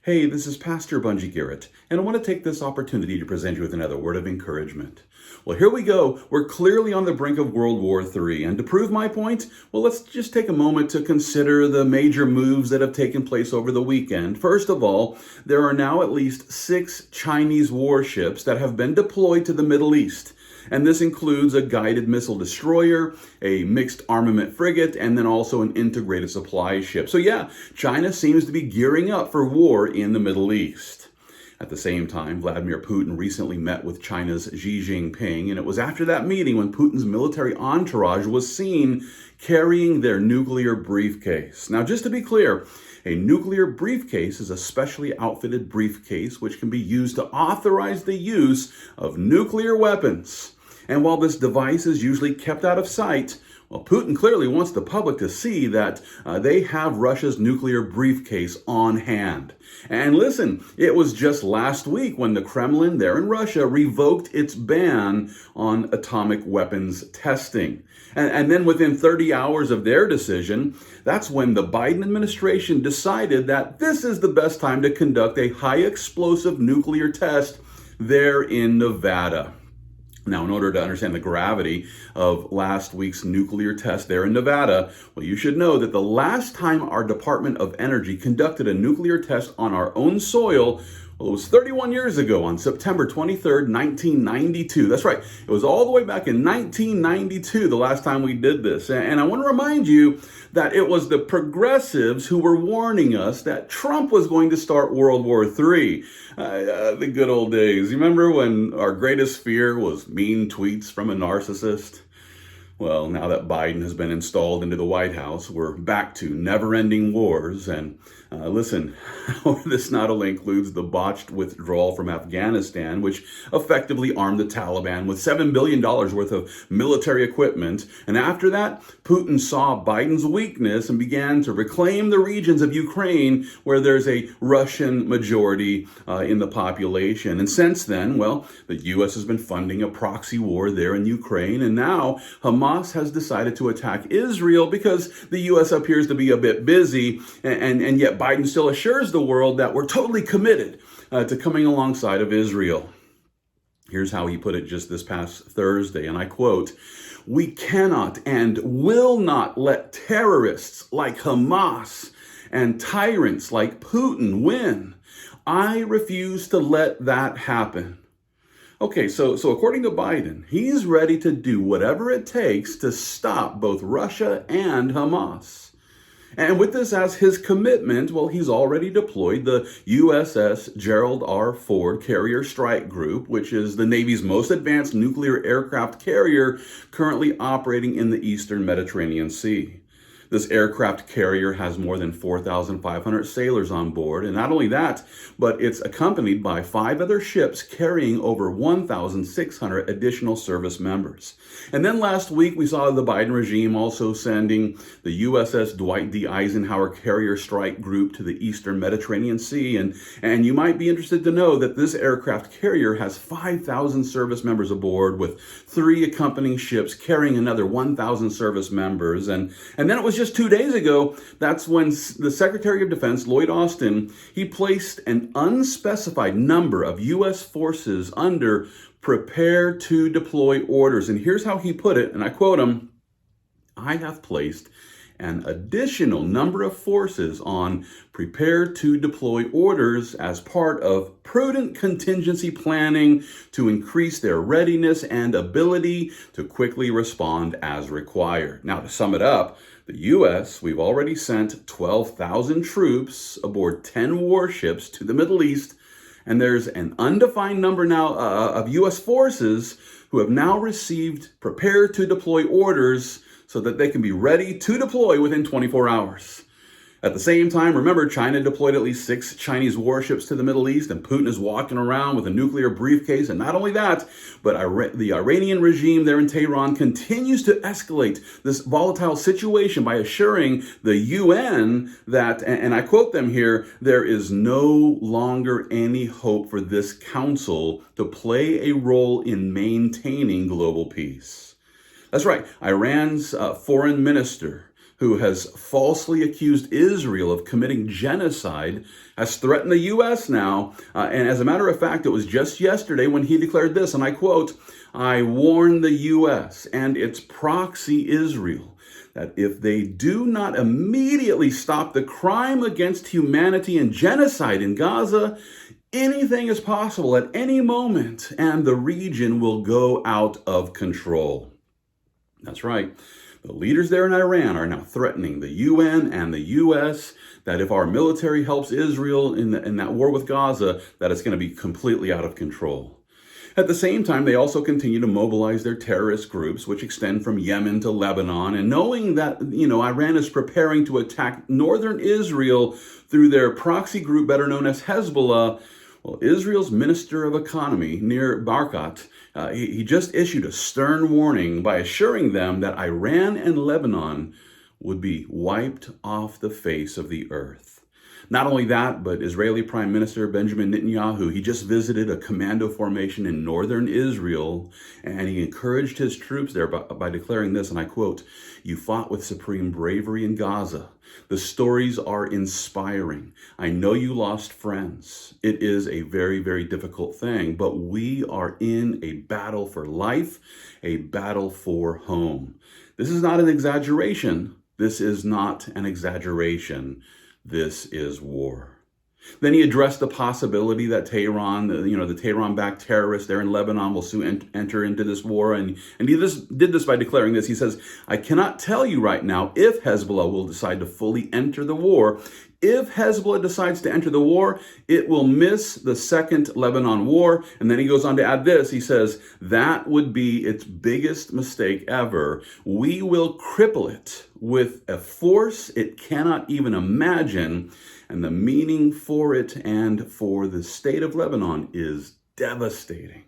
Hey, this is Pastor Bunjee Garrett, and I want to take this opportunity to present you with another word of encouragement. Well, here we go. We're clearly on the brink of World War III, and to prove my point, well, let's just take a moment to consider the major moves that have taken place over the weekend. First of all, there are now at least 6 Chinese warships that have been deployed to the Middle East. And this includes a guided missile destroyer, a mixed armament frigate, and then also an integrated supply ship. So yeah, China seems to be gearing up for war in the Middle East. At the same time, Vladimir Putin recently met with China's Xi Jinping, and it was after that meeting when Putin's military entourage was seen carrying their nuclear briefcase. Now, just to be clear, a nuclear briefcase is a specially outfitted briefcase which can be used to authorize the use of nuclear weapons. And while this device is usually kept out of sight, well, Putin clearly wants the public to see that they have Russia's nuclear briefcase on hand. And listen, it was just last week when the Kremlin there in Russia revoked its ban on atomic weapons testing. And then within 30 hours of their decision, that's when the Biden administration decided that this is the best time to conduct a high explosive nuclear test there in Nevada. Now, in order to understand the gravity of last week's nuclear test there in Nevada, well, you should know that the last time our Department of Energy conducted a nuclear test on our own soil, well, it was 31 years ago on September 23rd, 1992. That's right. It was all the way back in 1992, the last time we did this. And I want to remind you that it was the progressives who were warning us that Trump was going to start World War III. The good old days. You remember when our greatest fear was mean tweets from a narcissist? Well, now that Biden has been installed into the White House, we're back to never-ending wars. And listen, this not only includes the botched withdrawal from Afghanistan, which effectively armed the Taliban with $7 billion worth of military equipment. And after that, Putin saw Biden's weakness and began to reclaim the regions of Ukraine where there's a Russian majority in the population. And since then, well, the U.S. has been funding a proxy war there in Ukraine. And now Hamas has decided to attack Israel because the U.S. appears to be a bit busy, and yet Biden still assures the world that we're totally committed to coming alongside of Israel. Here's how he put it just this past Thursday, and I quote, "We cannot and will not let terrorists like Hamas and tyrants like Putin win. I refuse to let that happen." Okay, so according to Biden, he's ready to do whatever it takes to stop both Russia and Hamas. And with this as his commitment, well, he's already deployed the USS Gerald R. Ford Carrier Strike Group, which is the Navy's most advanced nuclear aircraft carrier currently operating in the Eastern Mediterranean Sea. This aircraft carrier has more than 4,500 sailors on board. And not only that, but it's accompanied by 5 other ships carrying over 1,600 additional service members. And then last week, we saw the Biden regime also sending the USS Dwight D. Eisenhower Carrier Strike Group to the Eastern Mediterranean Sea. And you might be interested to know that this aircraft carrier has 5,000 service members aboard, with 3 accompanying ships carrying another 1,000 service members. And then it was just 2 days ago, that's when the Secretary of Defense, Lloyd Austin, he placed an unspecified number of U.S. forces under prepare to deploy orders. And here's how he put it, and I quote him, "I have placed an additional number of forces on prepare to deploy orders as part of prudent contingency planning to increase their readiness and ability to quickly respond as required." Now, to sum it up, the U.S., we've already sent 12,000 troops aboard 10 warships to the Middle East, and there's an undefined number now of U.S. forces who have now received prepare to deploy orders so that they can be ready to deploy within 24 hours. At the same time, remember, China deployed at least 6 Chinese warships to the Middle East, and Putin is walking around with a nuclear briefcase. And not only that, but the Iranian regime there in Tehran continues to escalate this volatile situation by assuring the UN that, and I quote them here, "there is no longer any hope for this council to play a role in maintaining global peace." That's right. Iran's foreign minister, who has falsely accused Israel of committing genocide, has threatened the U.S. now. And as a matter of fact, it was just yesterday when he declared this, and I quote, "I warn the U.S. and its proxy Israel that if they do not immediately stop the crime against humanity and genocide in Gaza, anything is possible at any moment, and the region will go out of control." That's right. The leaders there in Iran are now threatening the UN and the US that if our military helps Israel in that war with Gaza, that it's going to be completely out of control. At the same time, they also continue to mobilize their terrorist groups, which extend from Yemen to Lebanon. And knowing that, Iran is preparing to attack northern Israel through their proxy group, better known as Hezbollah, well, Israel's Minister of Economy, Nir Barkat, he just issued a stern warning by assuring them that Iran and Lebanon would be wiped off the face of the earth. Not only that, but Israeli Prime Minister Benjamin Netanyahu, he just visited a commando formation in northern Israel, and he encouraged his troops there by declaring this, and I quote, "You fought with supreme bravery in Gaza. The stories are inspiring. I know you lost friends. It is a very, very difficult thing, but we are in a battle for life, a battle for home." This is not an exaggeration. This is not an exaggeration. This is war. Then he addressed the possibility that Tehran, the Tehran-backed terrorists there in Lebanon will soon enter into this war. And he did this by declaring this. He says, "I cannot tell you right now if Hezbollah will decide to fully enter the war. If Hezbollah decides to enter the war, it will miss the second Lebanon war." And then he goes on to add this. He says, "That would be its biggest mistake ever. We will cripple it with a force it cannot even imagine. And the meaning for it and for the state of Lebanon is devastating."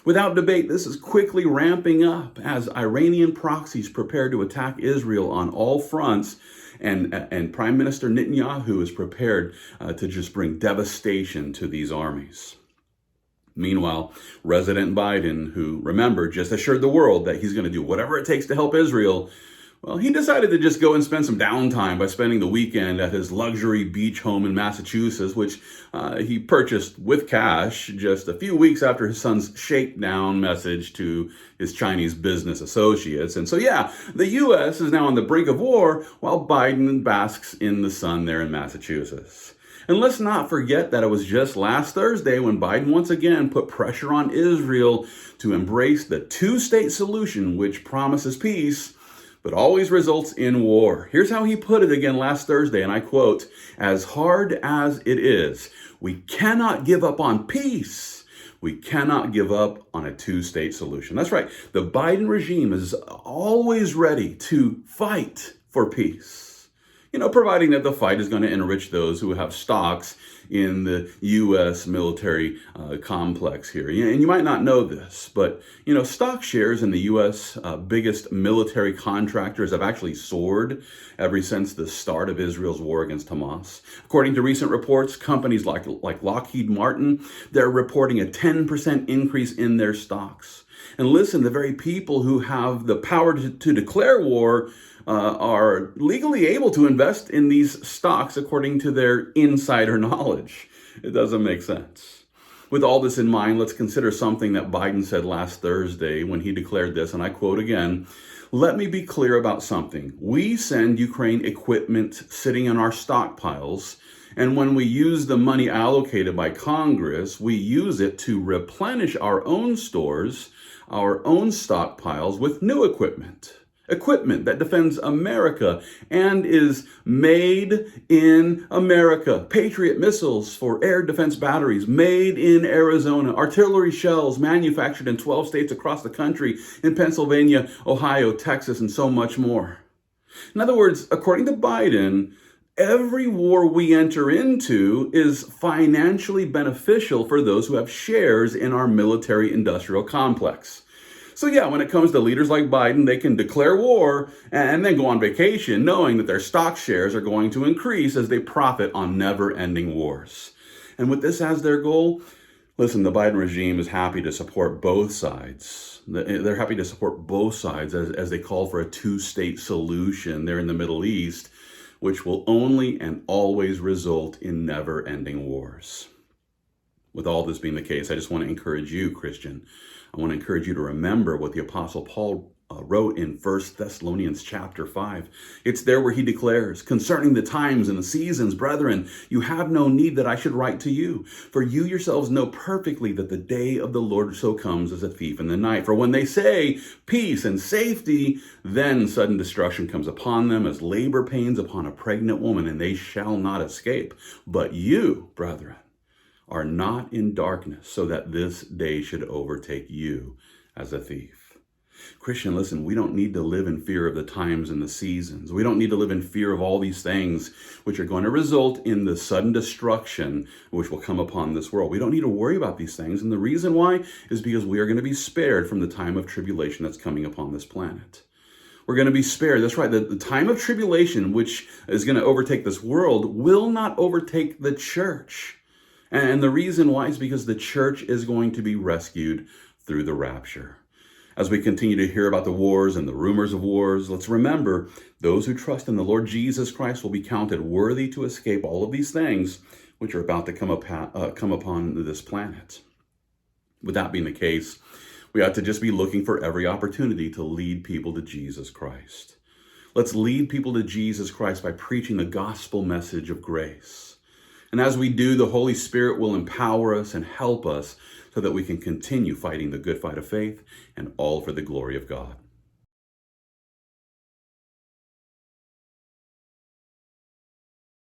Without debate, this is quickly ramping up as Iranian proxies prepare to attack Israel on all fronts. And Prime Minister Netanyahu is prepared to just bring devastation to these armies. Meanwhile, President Biden, who, remember, just assured the world that he's going to do whatever it takes to help Israel, well, he decided to just go and spend some downtime by spending the weekend at his luxury beach home in Massachusetts, which he purchased with cash just a few weeks after his son's shakedown message to his Chinese business associates. And so, yeah, the U.S. is now on the brink of war while Biden basks in the sun there in Massachusetts. And let's not forget that it was just last Thursday when Biden once again put pressure on Israel to embrace the two-state solution, which promises peace, but always results in war. Here's how he put it again last Thursday, and I quote, "As hard as it is, we cannot give up on peace. We cannot give up on a two-state solution." That's right. The Biden regime is always ready to fight for peace. Providing that the fight is going to enrich those who have stocks in the U.S. military complex here. And you might not know this, but, stock shares in the U.S. Biggest military contractors have actually soared ever since the start of Israel's war against Hamas. According to recent reports, companies like Lockheed Martin, they're reporting a 10% increase in their stocks. And listen, the very people who have the power to declare war are legally able to invest in these stocks according to their insider knowledge. It doesn't make sense. With all this in mind, let's consider something that Biden said last Thursday when he declared this, and I quote again, "Let me be clear about something. We send Ukraine equipment sitting in our stockpiles, and when we use the money allocated by Congress, we use it to replenish our own stores, our own stockpiles with new equipment. Equipment that defends America and is made in America. Patriot missiles for air defense batteries made in Arizona. Artillery shells manufactured in 12 states across the country, in Pennsylvania, Ohio, Texas, and so much more." In other words, according to Biden, every war we enter into is financially beneficial for those who have shares in our military industrial complex. So yeah, when it comes to leaders like Biden, they can declare war and then go on vacation knowing that their stock shares are going to increase as they profit on never-ending wars. And with this as their goal, Listen, the Biden regime is happy to support both sides. They're happy to support both sides as they call for a two-state solution there in the Middle East, which will only and always result in never-ending wars. With all this being the case, I just want to encourage you, Christian. I want to encourage you to remember what the Apostle Paul wrote in 1 Thessalonians chapter 5. It's there where he declares, concerning the times and the seasons, brethren, you have no need that I should write to you. For you yourselves know perfectly that the day of the Lord so comes as a thief in the night. For when they say peace and safety, then sudden destruction comes upon them as labor pains upon a pregnant woman, and they shall not escape. But you, brethren, are not in darkness, so that this day should overtake you as a thief. Christian, listen, we don't need to live in fear of the times and the seasons. We don't need to live in fear of all these things which are going to result in the sudden destruction which will come upon this world. We don't need to worry about these things. And the reason why is because we are going to be spared from the time of tribulation that's coming upon this planet. We're going to be spared. That's right. The time of tribulation, which is going to overtake this world, will not overtake the church. And the reason why is because the church is going to be rescued through the rapture. As we continue to hear about the wars and the rumors of wars, let's remember those who trust in the Lord Jesus Christ will be counted worthy to escape all of these things which are about to come upon this planet. With that being the case, we ought to just be looking for every opportunity to lead people to Jesus Christ. Let's lead people to Jesus Christ by preaching the gospel message of grace. And as we do, the Holy Spirit will empower us and help us so that we can continue fighting the good fight of faith, and all for the glory of God.